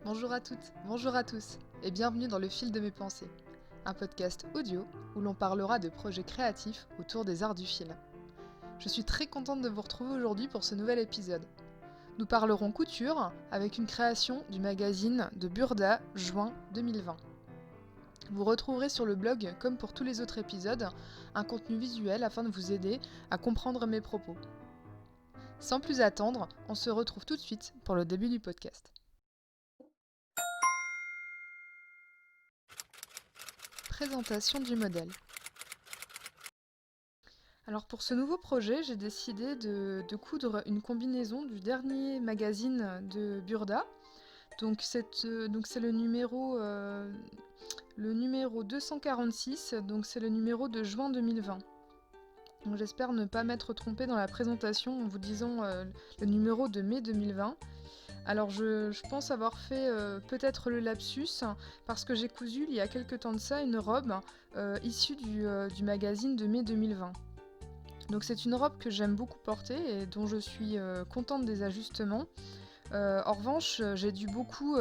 Bonjour à toutes, bonjour à tous, et bienvenue dans Le Fil de mes pensées, un podcast audio où l'on parlera de projets créatifs autour des arts du fil. Je suis très contente de vous retrouver aujourd'hui pour ce nouvel épisode. Nous parlerons couture avec une création du magazine de Burda, juin 2020. Vous retrouverez sur le blog, comme pour tous les autres épisodes, un contenu visuel afin de vous aider à comprendre mes propos. Sans plus attendre, on se retrouve tout de suite pour le début du podcast. Présentation du modèle. Alors pour ce nouveau projet, j'ai décidé de coudre une combinaison du dernier magazine de Burda. Donc c'est le numéro 246, donc c'est le numéro de juin 2020. Donc j'espère ne pas m'être trompée dans la présentation en vous disant le numéro de mai 2020. Alors je pense avoir fait peut-être le lapsus parce que j'ai cousu il y a quelques temps de ça une robe issue du magazine de mai 2020. Donc c'est une robe que j'aime beaucoup porter et dont je suis contente des ajustements. En revanche, j'ai dû beaucoup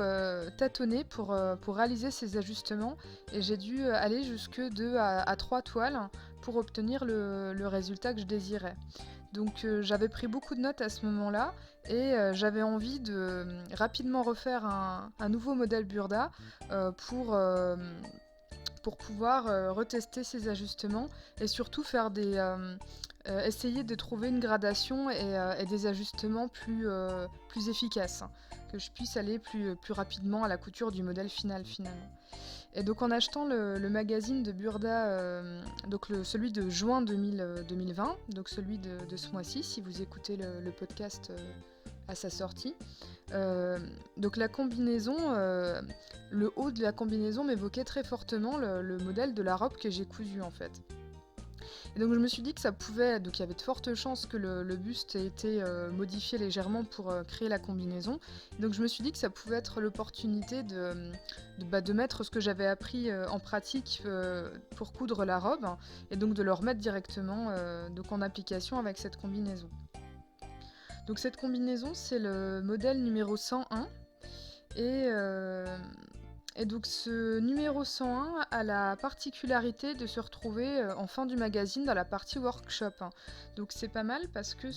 tâtonner pour réaliser ces ajustements et j'ai dû aller jusque 2 à 3 toiles pour obtenir le résultat que je désirais. Donc j'avais pris beaucoup de notes à ce moment-là et j'avais envie de rapidement refaire un nouveau modèle Burda pour pouvoir retester ces ajustements et surtout faire essayer de trouver une gradation et des ajustements plus efficaces, que je puisse aller plus rapidement à la couture du modèle final finalement. Et donc en achetant le magazine de Burda, celui de juin 2020, donc celui de ce mois-ci, si vous écoutez le podcast à sa sortie, donc la combinaison, le haut de la combinaison m'évoquait très fortement le modèle de la robe que j'ai cousue en fait. Et donc je me suis dit que ça pouvait, donc il y avait de fortes chances que le buste ait été modifié légèrement pour créer la combinaison. Et donc je me suis dit que ça pouvait être l'opportunité de mettre ce que j'avais appris en pratique pour coudre la robe et donc de le remettre directement donc en application avec cette combinaison. Donc cette combinaison c'est le modèle numéro 101 et et donc ce numéro 101 a la particularité de se retrouver en fin du magazine dans la partie workshop. Donc c'est pas mal parce que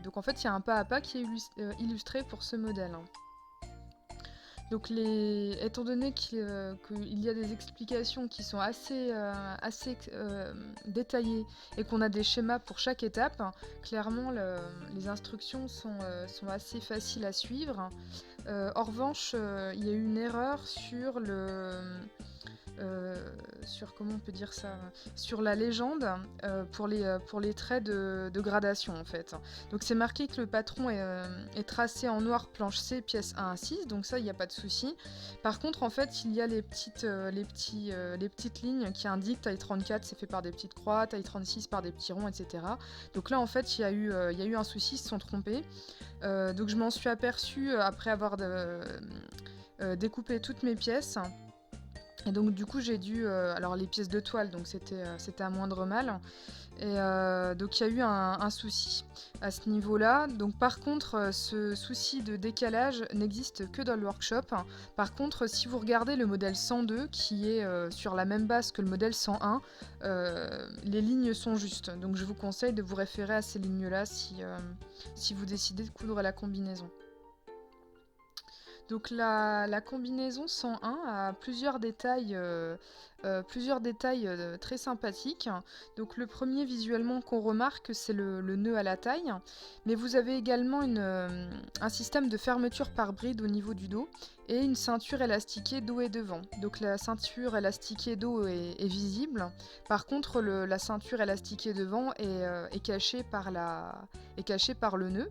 donc en fait il y a un pas à pas qui est illustré pour ce modèle. Donc étant donné qu'il y a des explications qui sont assez détaillées et qu'on a des schémas pour chaque étape, clairement les instructions sont assez faciles à suivre. En revanche, il y a eu une erreur comment on peut dire ça, sur la légende pour les traits de gradation en fait. Donc c'est marqué que le patron est tracé en noir planche C pièce 1 à 6, donc ça il n'y a pas de souci. Par contre en fait il y a les petites lignes qui indiquent taille 34 c'est fait par des petites croix, taille 36 par des petits ronds, etc. Donc là en fait il y a eu un souci, ils se sont trompés. Donc je m'en suis aperçue après avoir découpé toutes mes pièces. Et donc du coup j'ai dû... alors les pièces de toile, donc c'était à moindre mal. Et donc il y a eu un souci à ce niveau-là. Donc par contre, ce souci de décalage n'existe que dans le workshop. Par contre, si vous regardez le modèle 102, qui est sur la même base que le modèle 101, les lignes sont justes. Donc je vous conseille de vous référer à ces lignes-là si vous décidez de coudre la combinaison. Donc la combinaison 101 a plusieurs détails très sympathiques. Donc le premier visuellement qu'on remarque c'est le nœud à la taille, mais vous avez également un système de fermeture par bride au niveau du dos et une ceinture élastiquée dos et devant. Donc la ceinture élastiquée dos est visible, par contre la ceinture élastiquée devant est cachée par le nœud.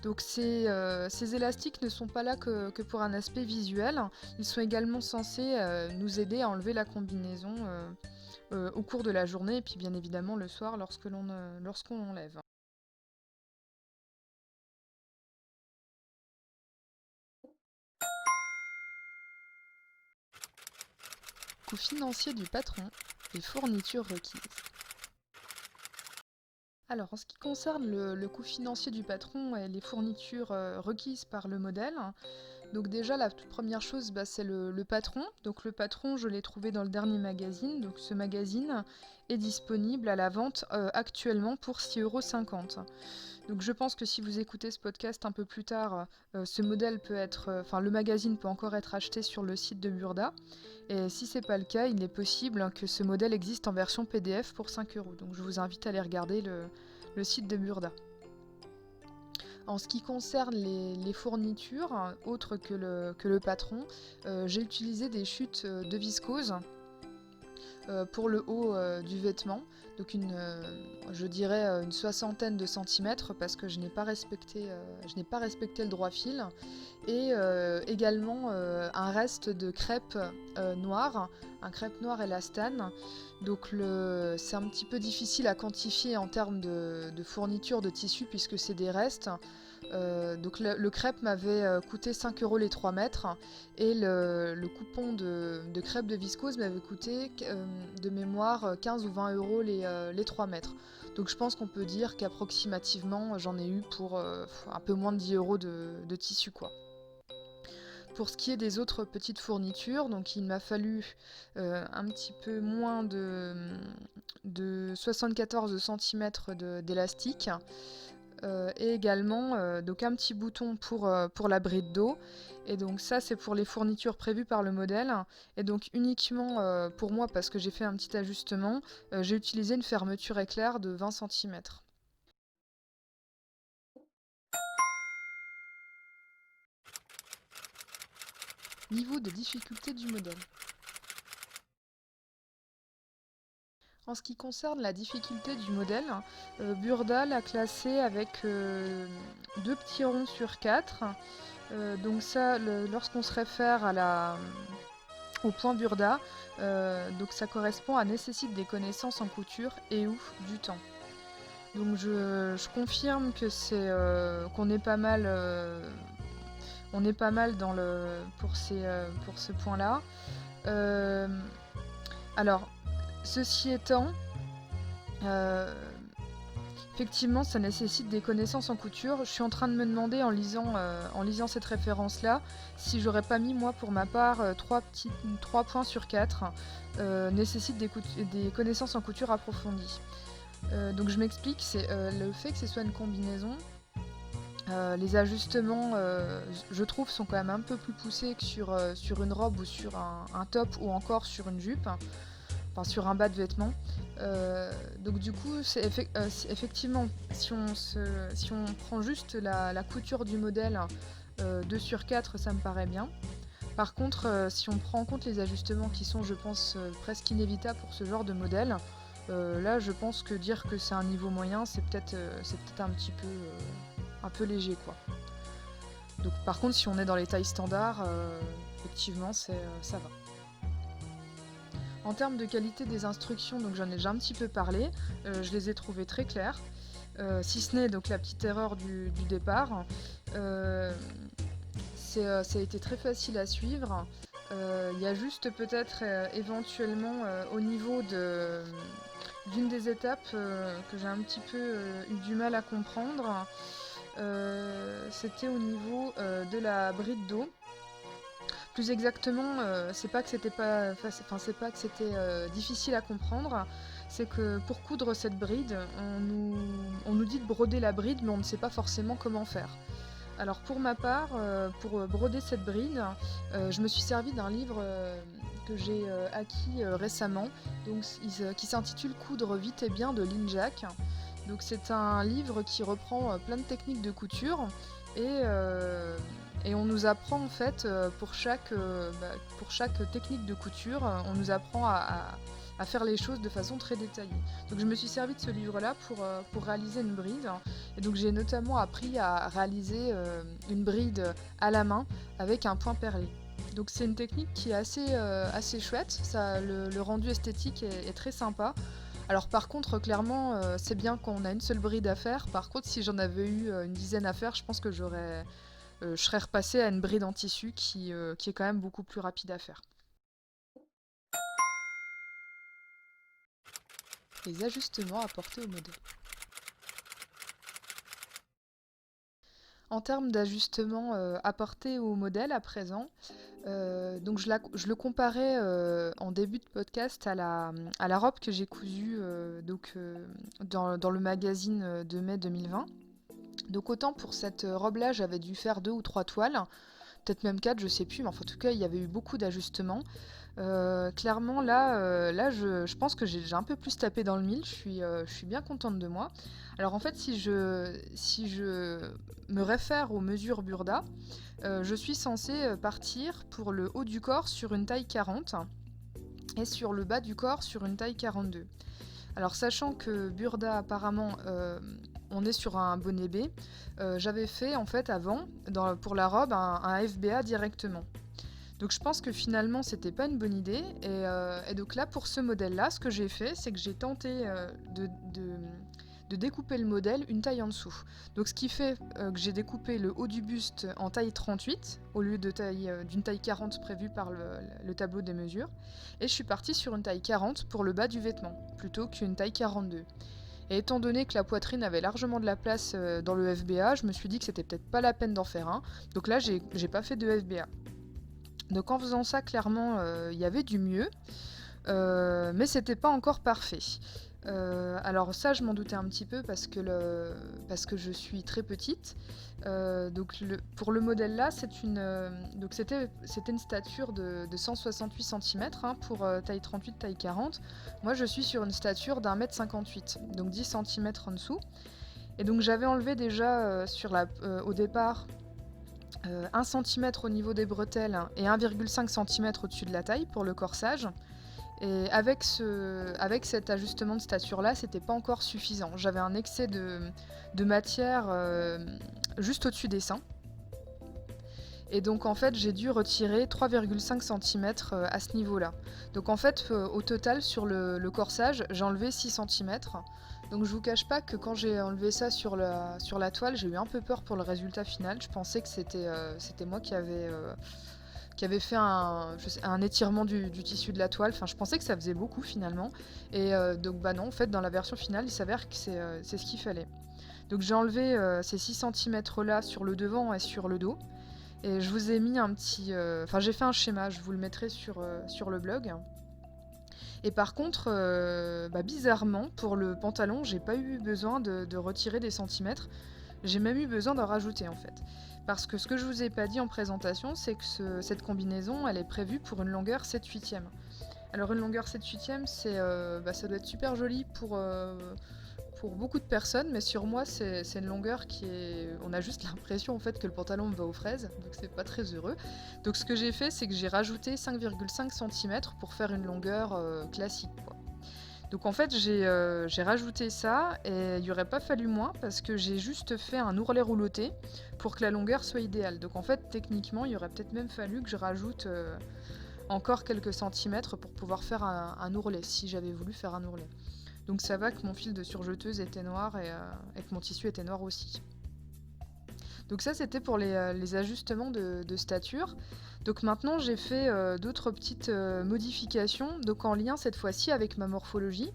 Donc ces élastiques ne sont pas là que pour un aspect visuel, ils sont également censés nous aider à enlever la combinaison au cours de la journée et puis bien évidemment le soir lorsqu'on l'enlève. Coût financier du patron et fournitures requises. Alors, en ce qui concerne le coût financier du patron et les fournitures requises par le modèle, Donc déjà, la toute première chose, c'est le patron. Donc le patron, je l'ai trouvé dans le dernier magazine. Donc ce magazine est disponible à la vente actuellement pour 6,50 €. Donc je pense que si vous écoutez ce podcast un peu plus tard, ce modèle peut être, le magazine peut encore être acheté sur le site de Burda. Et si c'est pas le cas, il est possible que ce modèle existe en version PDF pour 5 €. Donc je vous invite à aller regarder le site de Burda. En ce qui concerne les fournitures, autres que le patron, j'ai utilisé des chutes de viscose pour le haut du vêtement. Donc je dirais une soixantaine de centimètres parce que je n'ai pas respecté le droit fil. Et également un reste de crêpe noire, un crêpe noir élastane. Donc c'est un petit peu difficile à quantifier en termes de fourniture de tissu puisque c'est des restes. Donc le crêpe m'avait coûté 5 € les 3 mètres et le coupon de crêpe de viscose m'avait coûté de mémoire 15 ou 20 € les 3 mètres. Donc je pense qu'on peut dire qu'approximativement j'en ai eu pour un peu moins de 10 € de tissu quoi. Pour ce qui est des autres petites fournitures, donc il m'a fallu un petit peu moins de 74 centimètres d'élastique. Et également donc un petit bouton pour la bride d'eau. Et donc ça c'est pour les fournitures prévues par le modèle. Et donc uniquement pour moi, parce que j'ai fait un petit ajustement, j'ai utilisé une fermeture éclair de 20 centimètres. Niveau de difficulté du modèle. En ce qui concerne la difficulté du modèle, Burda l'a classé avec 2 petits ronds sur 4. Donc ça, lorsqu'on se réfère au point Burda, donc ça correspond à nécessite des connaissances en couture et ou du temps. Donc je confirme que c'est qu'on est pas mal on est pas mal pour ce point-là. Alors ceci étant, effectivement, ça nécessite des connaissances en couture. Je suis en train de me demander en lisant cette référence-là si j'aurais pas mis moi pour ma part 3 points sur 4 nécessite des connaissances en couture approfondies. Donc je m'explique, c'est le fait que ce soit une combinaison. Les ajustements, je trouve, sont quand même un peu plus poussés que sur une robe ou sur un top ou encore sur une jupe. Enfin, sur un bas de vêtements. Donc du coup, effectivement, si on prend juste la couture du modèle 2 sur 4, ça me paraît bien. Par contre, si on prend en compte les ajustements qui sont, je pense, presque inévitables pour ce genre de modèle, là, je pense que dire que c'est un niveau moyen, c'est peut-être un peu léger, quoi. Donc par contre, si on est dans les tailles standards, effectivement, ça va. En termes de qualité des instructions, donc j'en ai déjà un petit peu parlé, je les ai trouvées très claires, si ce n'est donc la petite erreur du départ. Ça a été très facile à suivre. Il y a juste peut-être éventuellement au niveau d'une des étapes que j'ai un petit peu eu du mal à comprendre. C'était au niveau de la bride d'eau. Plus exactement, c'est pas que c'était difficile à comprendre, c'est que pour coudre cette bride, on nous dit de broder la bride, mais on ne sait pas forcément comment faire. Alors pour ma part, pour broder cette bride, je me suis servi d'un livre que j'ai acquis récemment, donc, qui s'intitule Coudre vite et bien de Lynn Jack. Donc c'est un livre qui reprend plein de techniques de couture et on nous apprend en fait pour chaque technique de couture, on nous apprend à faire les choses de façon très détaillée. Donc je me suis servi de ce livre-là pour réaliser une bride. Et donc j'ai notamment appris à réaliser une bride à la main avec un point perlé. Donc c'est une technique qui est assez chouette, le rendu esthétique est très sympa. Alors par contre, clairement, c'est bien qu'on a une seule bride à faire. Par contre, si j'en avais eu une dizaine à faire, je pense que je serais repassée à une bride en tissu qui est quand même beaucoup plus rapide à faire. Les ajustements apportés au modèle. En termes d'ajustement apporté au modèle à présent, donc je le comparais en début de podcast à la robe que j'ai cousue dans le magazine de mai 2020. Donc autant pour cette robe-là, j'avais dû faire 2 ou 3 toiles, peut-être même 4, je sais plus, mais enfin, en tout cas, il y avait eu beaucoup d'ajustements. Clairement, là je pense que j'ai un peu plus tapé dans le mille, je suis bien contente de moi. Alors en fait, si je me réfère aux mesures Burda, je suis censée partir pour le haut du corps sur une taille 40 et sur le bas du corps sur une taille 42. Alors sachant que Burda apparemment on est sur un bonnet B, j'avais fait en fait avant pour la robe un FBA directement. Donc je pense que finalement c'était pas une bonne idée et donc là pour ce modèle là ce que j'ai fait c'est que j'ai tenté de découper le modèle une taille en dessous. Donc ce qui fait que j'ai découpé le haut du buste en taille 38 au lieu d'une taille 40 prévue par le tableau des mesures et je suis partie sur une taille 40 pour le bas du vêtement plutôt qu'une taille 42. Et étant donné que la poitrine avait largement de la place dans le FBA, je me suis dit que c'était peut-être pas la peine d'en faire un. Donc là j'ai pas fait de FBA. Donc en faisant ça, clairement, il y avait du mieux, mais c'était pas encore parfait. Alors ça, je m'en doutais un petit peu parce que je suis très petite. Pour le modèle là, c'était une stature de 168 cm pour taille 38, taille 40. Moi, je suis sur une stature d'1,58 m, donc 10 cm en dessous. Et donc j'avais enlevé déjà au départ 1 cm au niveau des bretelles et 1,5 cm au-dessus de la taille pour le corsage. Et avec cet ajustement de stature là, c'était pas encore suffisant. J'avais un excès de matière juste au-dessus des seins. Et donc en fait j'ai dû retirer 3,5 cm à ce niveau-là. Donc en fait au total sur le corsage j'ai enlevé 6 cm. Donc je vous cache pas que quand j'ai enlevé ça sur la toile, j'ai eu un peu peur pour le résultat final. Je pensais que c'était moi qui avait fait un étirement du tissu de la toile. Enfin je pensais que ça faisait beaucoup finalement. Et donc bah non, en fait dans la version finale il s'avère que c'est ce qu'il fallait. Donc j'ai enlevé ces 6 cm là sur le devant et sur le dos. Et je vous ai mis un petit... Enfin j'ai fait un schéma, je vous le mettrai sur le blog. Et par contre, bizarrement, pour le pantalon, j'ai pas eu besoin de retirer des centimètres. J'ai même eu besoin d'en rajouter en fait. Parce que ce que je vous ai pas dit en présentation, c'est que cette combinaison, elle est prévue pour une longueur 7/8. Alors une longueur 7/8, ça doit être super joli pour beaucoup de personnes, mais sur moi, c'est une longueur qui est... On a juste l'impression en fait que le pantalon me va aux fraises, donc c'est pas très heureux. Donc ce que j'ai fait, c'est que j'ai rajouté 5,5 cm pour faire une longueur classique, quoi. Donc en fait, j'ai rajouté ça et il n'y aurait pas fallu moins parce que j'ai juste fait un ourlet rouloté pour que la longueur soit idéale. Donc en fait, techniquement, il aurait peut-être même fallu que je rajoute encore quelques centimètres pour pouvoir faire un ourlet, si j'avais voulu faire un ourlet. Donc ça va que mon fil de surjeteuse était noir et que mon tissu était noir aussi. Donc ça c'était pour les ajustements de stature. Donc maintenant j'ai fait d'autres petites modifications, donc en lien cette fois-ci avec ma morphologie.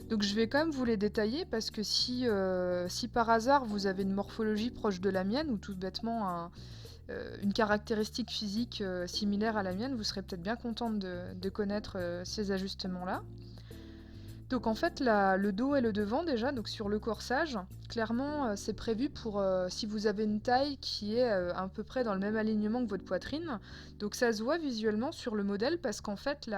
Donc je vais quand même vous les détailler parce que si par hasard vous avez une morphologie proche de la mienne ou tout bêtement une caractéristique physique similaire à la mienne, vous serez peut-être bien contente de connaître ces ajustements-là. Donc en fait le dos et le devant déjà, donc sur le corsage, clairement c'est prévu pour si vous avez une taille qui est à peu près dans le même alignement que votre poitrine. Donc ça se voit visuellement sur le modèle parce qu'en fait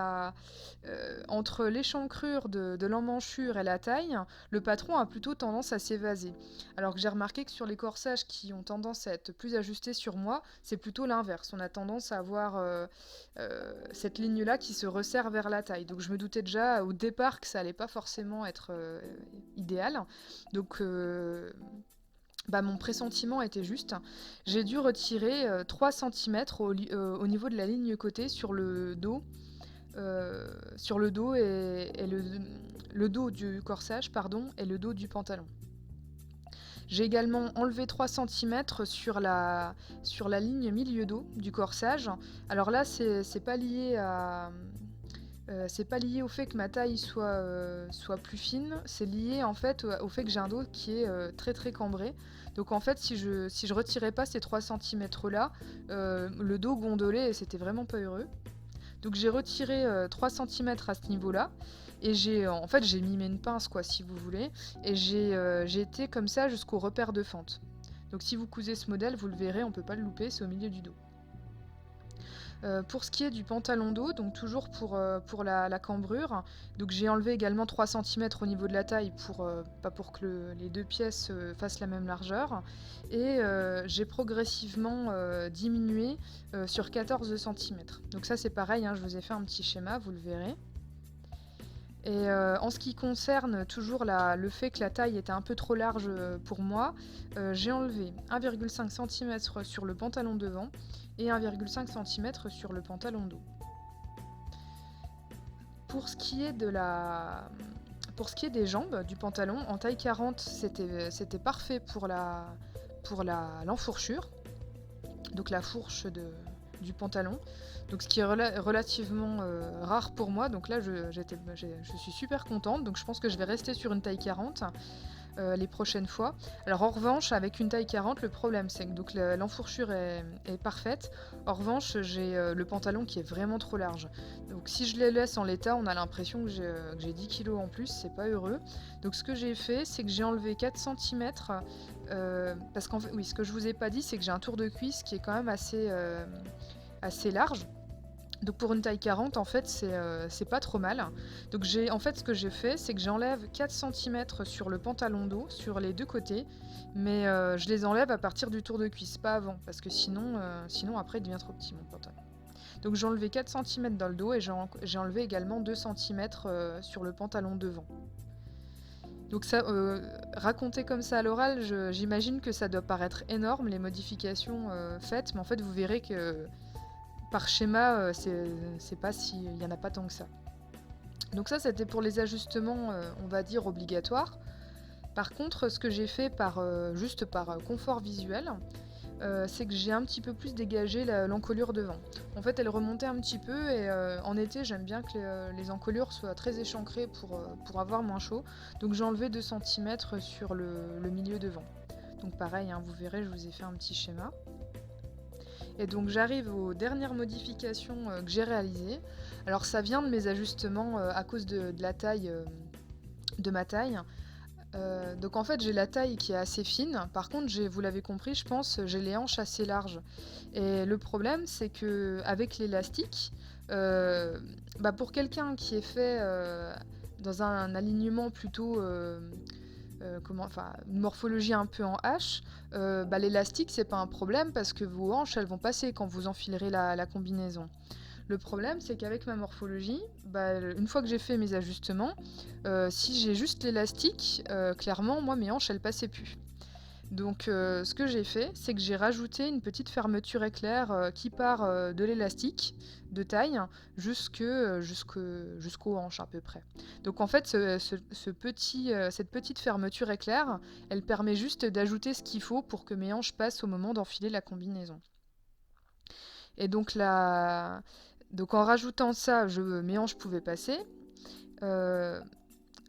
entre l'échancrure de l'emmanchure et la taille, le patron a plutôt tendance à s'évaser. Alors que j'ai remarqué que sur les corsages qui ont tendance à être plus ajustés sur moi, c'est plutôt l'inverse. On a tendance à avoir cette ligne-là qui se resserre vers la taille. Donc je me doutais déjà au départ que ça allait pas forcément être idéal. Donc mon pressentiment était juste. J'ai dû retirer 3 cm au niveau de la ligne côté sur le dos. Et le dos du corsage, pardon, et le dos du pantalon. J'ai également enlevé 3 cm sur la ligne milieu dos du corsage. Alors là, c'est pas lié au fait que ma taille soit plus fine, c'est lié en fait au fait que j'ai un dos qui est très très cambré. Donc en fait, si je retirais pas ces 3 centimètres là, le dos gondolait et c'était vraiment pas heureux. Donc j'ai retiré 3 centimètres à ce niveau-là. Et en fait, j'ai mimé une pince, quoi, si vous voulez. Et j'ai été comme ça jusqu'au repère de fente. Donc si vous cousez ce modèle, vous le verrez, on peut pas le louper, c'est au milieu du dos. Pour ce qui est du pantalon dos, donc toujours pour la cambrure, donc j'ai enlevé également 3 centimètres au niveau de la taille pas pour que les deux pièces fassent la même largeur. Et j'ai progressivement diminué sur 14 centimètres. Donc ça c'est pareil, hein, je vous ai fait un petit schéma, vous le verrez. Et en ce qui concerne toujours le fait que la taille était un peu trop large pour moi, j'ai enlevé 1,5 cm sur le pantalon devant et 1,5 cm sur le pantalon dos. Pour ce qui est des jambes du pantalon, en taille 40, c'était parfait pour l'enfourchure, donc la fourche du pantalon. Donc ce qui est relativement rare pour moi, donc là je suis super contente, donc je pense que je vais rester sur une taille 40 les prochaines fois. Alors en revanche, avec une taille 40, le problème c'est que donc l'enfourchure est parfaite. En revanche, j'ai le pantalon qui est vraiment trop large. Donc si je les laisse en l'état, on a l'impression que j'ai 10 kg en plus, c'est pas heureux. Donc ce que j'ai fait, c'est que j'ai enlevé 4 cm, parce qu'en fait, oui, ce que je vous ai pas dit, c'est que j'ai un tour de cuisse qui est quand même assez large. Donc pour une taille 40, en fait, c'est pas trop mal. Donc en fait, ce que j'ai fait, c'est que j'enlève 4 cm sur le pantalon dos, sur les deux côtés, mais je les enlève à partir du tour de cuisse, pas avant, parce que sinon après, il devient trop petit, mon pantalon. Donc j'ai enlevé 4 cm dans le dos, et j'ai enlevé également 2 cm sur le pantalon devant. Donc ça, raconté comme ça à l'oral, j'imagine que ça doit paraître énorme, les modifications faites, mais en fait, vous verrez que par schéma, c'est pas il y en a pas tant que ça. Donc ça, c'était pour les ajustements, on va dire obligatoires. Par contre, ce que j'ai fait juste par confort visuel, c'est que j'ai un petit peu plus dégagé l'encolure devant. En fait, elle remontait un petit peu, et en été, j'aime bien que les encolures soient très échancrées pour avoir moins chaud. Donc j'ai enlevé 2 cm sur le milieu devant. Donc pareil, hein, vous verrez, je vous ai fait un petit schéma. Et donc j'arrive aux dernières modifications que j'ai réalisées. Alors ça vient de mes ajustements à cause de la taille, de ma taille. Donc en fait j'ai la taille qui est assez fine. Par contre, vous l'avez compris, je pense, j'ai les hanches assez larges. Et le problème, c'est que avec l'élastique, pour quelqu'un qui est fait dans un alignement plutôt une morphologie un peu en H, l'élastique c'est pas un problème parce que vos hanches elles vont passer quand vous enfilerez la combinaison. Le problème c'est qu'avec ma morphologie, une fois que j'ai fait mes ajustements, si j'ai juste l'élastique, clairement moi mes hanches elles passaient plus. Donc ce que j'ai fait, c'est que j'ai rajouté une petite fermeture éclair qui part de l'élastique de taille jusqu'aux hanches à peu près. Donc en fait, cette petite fermeture éclair, elle permet juste d'ajouter ce qu'il faut pour que mes hanches passent au moment d'enfiler la combinaison. Et donc en rajoutant ça, mes hanches pouvaient passer.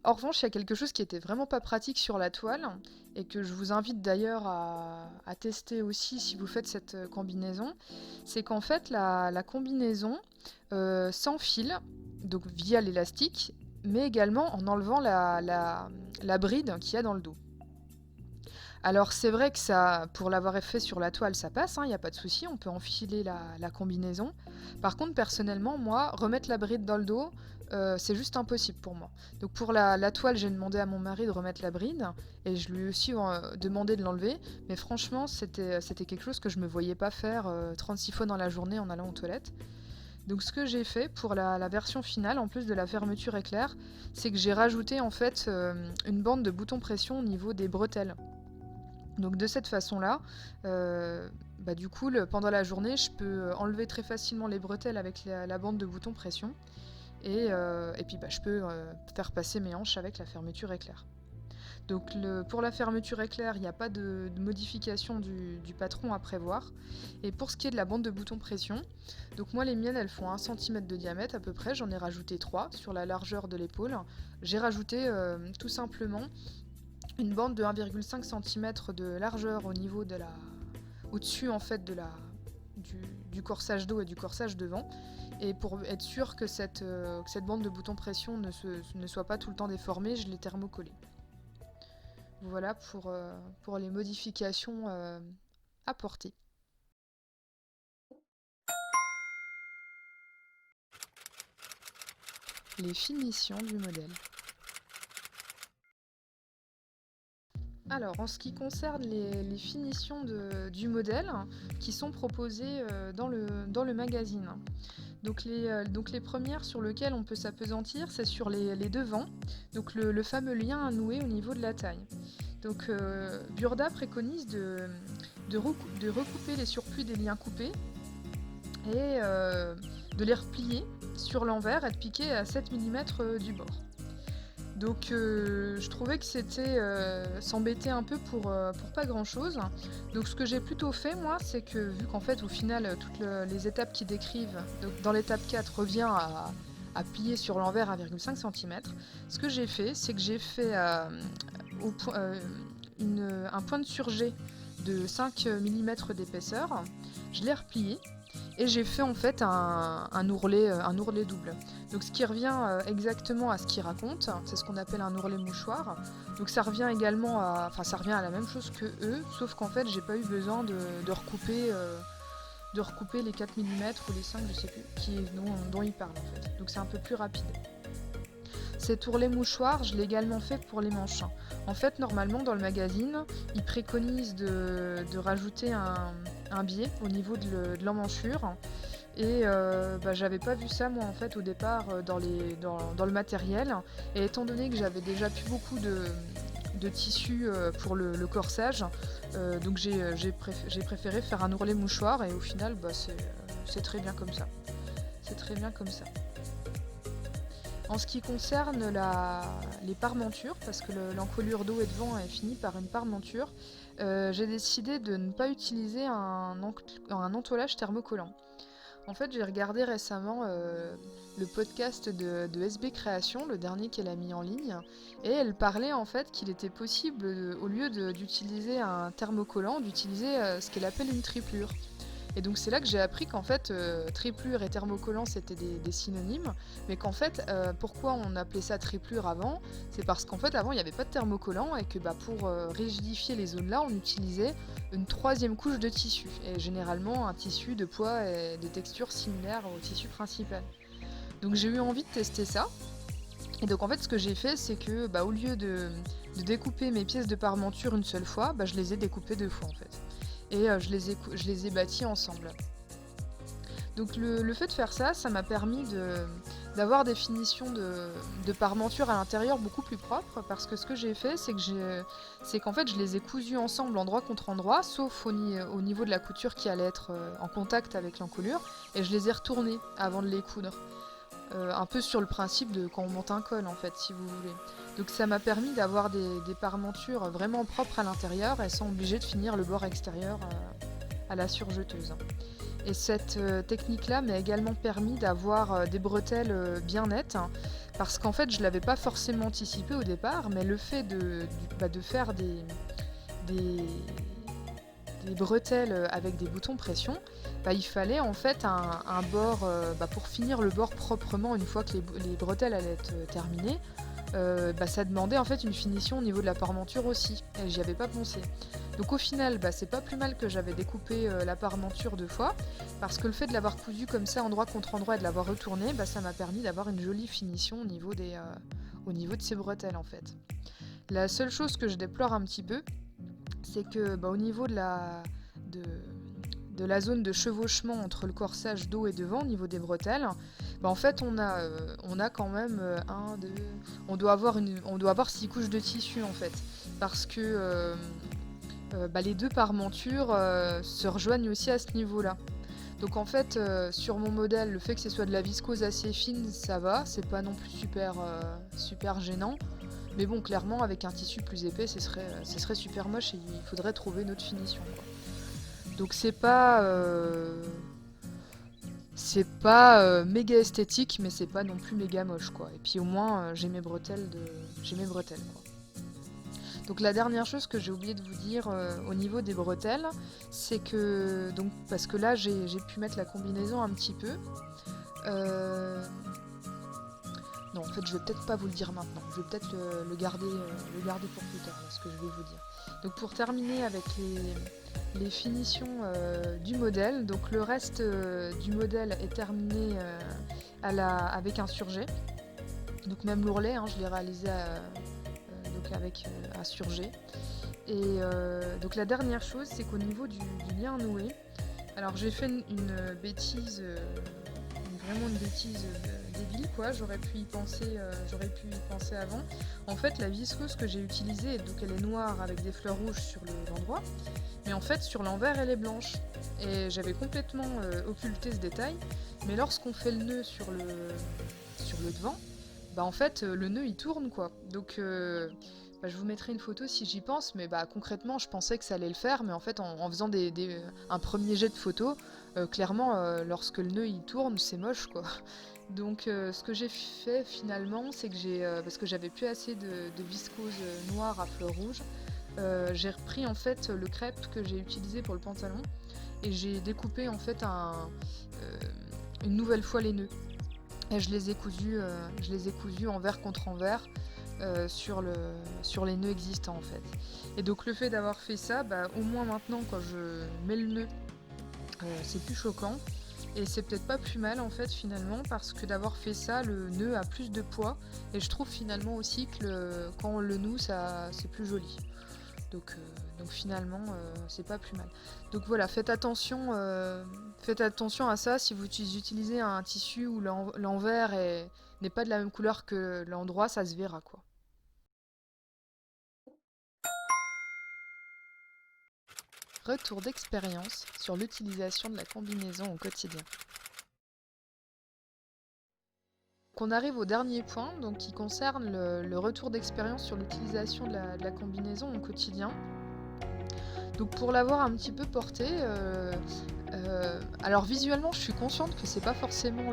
En revanche, il y a quelque chose qui était vraiment pas pratique sur la toile, et que je vous invite d'ailleurs à tester aussi si vous faites cette combinaison, c'est qu'en fait la combinaison s'enfile donc via l'élastique, mais également en enlevant la bride qu'il y a dans le dos. Alors c'est vrai que ça, pour l'avoir fait sur la toile, ça passe, il n'y a pas de souci, on peut enfiler la combinaison. Par contre, personnellement, moi, remettre la bride dans le dos, c'est juste impossible pour moi. Donc pour la toile, j'ai demandé à mon mari de remettre la bride, et je lui ai aussi demandé de l'enlever, mais franchement, c'était quelque chose que je me voyais pas faire 36 fois dans la journée en allant aux toilettes. Donc ce que j'ai fait pour la version finale, en plus de la fermeture éclair, c'est que j'ai rajouté en fait une bande de bouton pression au niveau des bretelles. Donc de cette façon-là, du coup, pendant la journée, je peux enlever très facilement les bretelles avec la bande de bouton pression. Et puis je peux faire passer mes hanches avec la fermeture éclair. Donc pour la fermeture éclair, il n'y a pas de modification du patron à prévoir. Et pour ce qui est de la bande de bouton pression, donc moi les miennes elles font 1 cm de diamètre à peu près, j'en ai rajouté 3 sur la largeur de l'épaule. J'ai rajouté tout simplement une bande de 1,5 cm de largeur au-dessus en fait du corsage dos et du corsage devant, et pour être sûr que cette bande de bouton pression ne soit pas tout le temps déformée, je l'ai thermocollée. Voilà pour les modifications apportées. Les finitions du modèle. Alors, en ce qui concerne les finitions du modèle qui sont proposées dans le magazine. Donc les premières sur lesquelles on peut s'apesantir, c'est sur les devants, donc le fameux lien à nouer au niveau de la taille. Donc Burda préconise de recouper les surplus des liens coupés et de les replier sur l'envers et de piquer à 7 mm du bord. Donc je trouvais que c'était s'embêter un peu pour pas grand chose. Donc ce que j'ai plutôt fait moi, c'est que vu qu'en fait au final toutes les étapes qu'ils décrivent, donc dans l'étape 4 revient à plier sur l'envers 1,5 cm, ce que j'ai fait, c'est que j'ai fait un point de surjet de 5 mm d'épaisseur, je l'ai replié et j'ai fait en fait un ourlet double. Donc ce qui revient exactement à ce qu'il raconte, c'est ce qu'on appelle un ourlet mouchoir. Donc ça revient également ça revient à la même chose que eux, sauf qu'en fait j'ai pas eu besoin de recouper les 4 mm ou les 5, je sais plus, dont ils parlent en fait. Donc c'est un peu plus rapide. Cet ourlet mouchoir, je l'ai également fait pour les manches. En fait, normalement, dans le magazine, ils préconisent de rajouter un biais au niveau de l'emmanchure. Et j'avais pas vu ça, moi, en fait, au départ, dans le matériel. Et étant donné que j'avais déjà plus beaucoup de tissu pour le corsage, donc j'ai préféré faire un ourlet mouchoir. Et au final, c'est très bien comme ça. C'est très bien comme ça. En ce qui concerne les parmentures, parce que l'encolure dos et devant est finie par une parmenture, j'ai décidé de ne pas utiliser un entoilage thermocollant. En fait, j'ai regardé récemment le podcast de SB Création, le dernier qu'elle a mis en ligne, et elle parlait en fait qu'il était possible, au lieu d'utiliser un thermocollant, d'utiliser ce qu'elle appelle une triplure. Et donc c'est là que j'ai appris qu'en fait triplure et thermocollant c'était des synonymes, mais qu'en fait pourquoi on appelait ça triplure avant, c'est parce qu'en fait avant il n'y avait pas de thermocollant et que pour rigidifier les zones là on utilisait une troisième couche de tissu, et généralement un tissu de poids et de texture similaire au tissu principal. Donc j'ai eu envie de tester ça, et donc en fait ce que j'ai fait c'est que au lieu de découper mes pièces de parmenture une seule fois, je les ai découpées 2 fois en fait. Et je les ai bâtis ensemble. Donc le fait de faire ça, ça m'a permis d'avoir des finitions de parmenture à l'intérieur beaucoup plus propres, parce que ce que j'ai fait, c'est qu'en fait je les ai cousus ensemble endroit contre endroit, sauf au niveau de la couture qui allait être en contact avec l'encolure, et je les ai retournés avant de les coudre. Un peu sur le principe de quand on monte un col en fait, si vous voulez. Donc ça m'a permis d'avoir des parmentures vraiment propres à l'intérieur et sans obliger de finir le bord extérieur à la surjeteuse. Et cette technique-là m'a également permis d'avoir des bretelles bien nettes, parce qu'en fait je ne l'avais pas forcément anticipé au départ, mais le fait de faire des bretelles avec des boutons pression, il fallait en fait un bord, pour finir le bord proprement une fois que les bretelles allaient être terminées, ça demandait en fait une finition au niveau de la parmenture aussi, et j'y avais pas pensé. Donc au final, c'est pas plus mal que j'avais découpé la parmenture 2 fois, parce que le fait de l'avoir cousu comme ça endroit contre endroit et de l'avoir retourné, ça m'a permis d'avoir une jolie finition au niveau de ces bretelles en fait. La seule chose que je déplore un petit peu, c'est que au niveau de la zone de chevauchement entre le corsage dos et devant, au niveau des bretelles, en fait on a quand même on doit avoir 6 couches de tissu en fait, parce que les 2 parmentures se rejoignent aussi à ce niveau-là. Donc en fait sur mon modèle, le fait que ce soit de la viscose assez fine, ça va, c'est pas non plus super gênant. Mais bon, clairement, avec un tissu plus épais, ce serait super moche et il faudrait trouver une autre finition, quoi. Donc c'est pas méga esthétique, mais c'est pas non plus méga moche, quoi. Et puis au moins j'ai mes bretelles, quoi. Donc la dernière chose que j'ai oublié de vous dire au niveau des bretelles, c'est que, donc, parce que là j'ai pu mettre la combinaison un petit peu. Euh, Non, en fait, je vais peut-être pas vous le dire maintenant. Je vais peut-être le garder pour plus tard, là, ce que je vais vous dire. Donc pour terminer avec les finitions du modèle, donc le reste du modèle est terminé avec un surjet. Donc même l'ourlet, hein, je l'ai réalisé donc avec un surjet. Et donc la dernière chose, c'est qu'au niveau du lien noué, alors j'ai fait une bêtise, vraiment une bêtise débile quoi, j'aurais pu y penser avant. En fait la viscose que j'ai utilisée, donc elle est noire avec des fleurs rouges sur l'endroit, mais en fait sur l'envers elle est blanche. Et j'avais complètement occulté ce détail, mais lorsqu'on fait le nœud sur le devant, bah en fait le nœud il tourne quoi. Donc je vous mettrai une photo si j'y pense, mais bah concrètement je pensais que ça allait le faire, mais en fait en faisant un premier jet de photo, clairement lorsque le nœud il tourne c'est moche quoi. Donc ce que j'ai fait finalement c'est que parce que j'avais plus assez de viscose noire à fleurs rouges, j'ai repris en fait le crêpe que j'ai utilisé pour le pantalon et j'ai découpé en fait une nouvelle fois les nœuds. Et je les ai cousus envers contre envers sur les nœuds existants en fait. Et donc le fait d'avoir fait ça, bah, au moins maintenant quand je mets le nœud, c'est plus choquant. Et c'est peut-être pas plus mal en fait finalement parce que d'avoir fait ça, le nœud a plus de poids. Et je trouve finalement aussi que quand on le noue, c'est plus joli. Donc finalement, c'est pas plus mal. Donc voilà, faites attention à ça si vous utilisez un tissu où l'envers n'est pas de la même couleur que l'endroit, ça se verra quoi. Retour d'expérience sur l'utilisation de la combinaison au quotidien. Qu'on arrive au dernier point, donc qui concerne le retour d'expérience sur l'utilisation de la combinaison au quotidien. Donc pour l'avoir un petit peu porté, alors visuellement je suis consciente que c'est pas forcément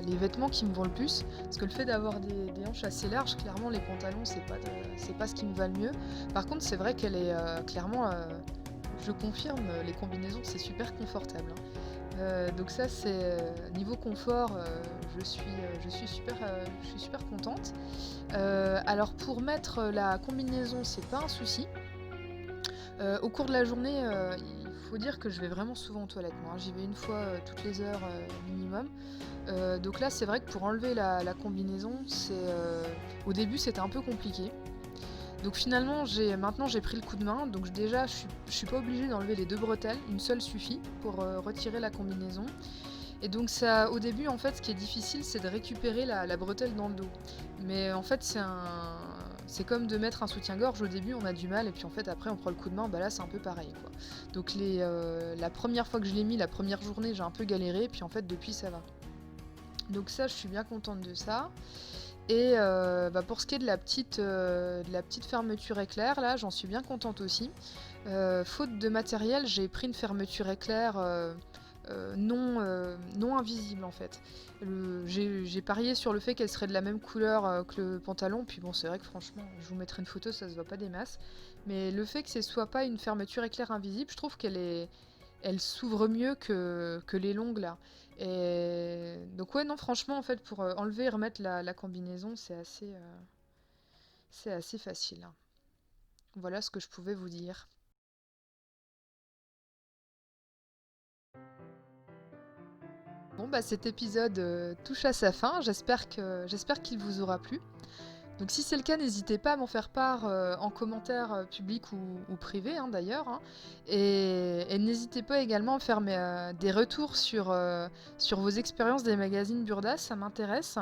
les vêtements qui me vont le plus, parce que le fait d'avoir des hanches assez larges, clairement les pantalons c'est pas ce qui me va le mieux. Par contre c'est vrai qu'elle est clairement, je confirme, les combinaisons c'est super confortable, hein. Donc ça c'est niveau confort, je suis super contente. Alors pour mettre la combinaison c'est pas un souci. Au cours de la journée, il faut dire que je vais vraiment souvent aux toilettes moi, hein. J'y vais une fois toutes les heures minimum. Donc là c'est vrai que pour enlever la combinaison, au début c'était un peu compliqué. Donc finalement maintenant j'ai pris le coup de main, donc déjà je suis pas obligée d'enlever les deux bretelles, une seule suffit pour retirer la combinaison. Et donc ça, au début en fait ce qui est difficile c'est de récupérer la bretelle dans le dos. Mais en fait c'est comme de mettre un soutien-gorge, au début on a du mal et puis en fait après on prend le coup de main, bah là c'est un peu pareil quoi. Donc la première fois que je l'ai mis, la première journée j'ai un peu galéré, puis en fait depuis ça va. Donc ça je suis bien contente de ça. Et pour ce qui est de la petite fermeture éclair, là, j'en suis bien contente aussi. Faute de matériel, j'ai pris une fermeture éclair non invisible en fait. J'ai parié sur le fait qu'elle serait de la même couleur que le pantalon, puis bon, c'est vrai que franchement, je vous mettrai une photo, ça se voit pas des masses. Mais le fait que ce soit pas une fermeture éclair invisible, je trouve elle s'ouvre mieux que les longues là. Et donc ouais non franchement en fait pour enlever et remettre la combinaison c'est assez facile, hein. Voilà ce que je pouvais vous dire. Bon bah cet épisode touche à sa fin, j'espère qu'il vous aura plu. Donc si c'est le cas, n'hésitez pas à m'en faire part en commentaire public ou privé hein, d'ailleurs, hein. Et n'hésitez pas également à faire des retours sur vos expériences des magazines Burda, ça m'intéresse.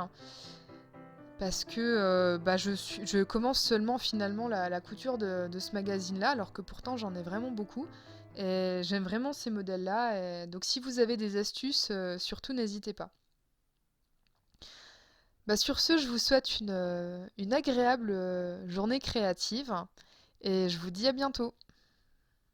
Parce que je commence seulement finalement la couture de ce magazine-là, alors que pourtant j'en ai vraiment beaucoup. Et j'aime vraiment ces modèles-là. Donc si vous avez des astuces, surtout n'hésitez pas. Bah, sur ce, je vous souhaite une agréable journée créative et je vous dis à bientôt.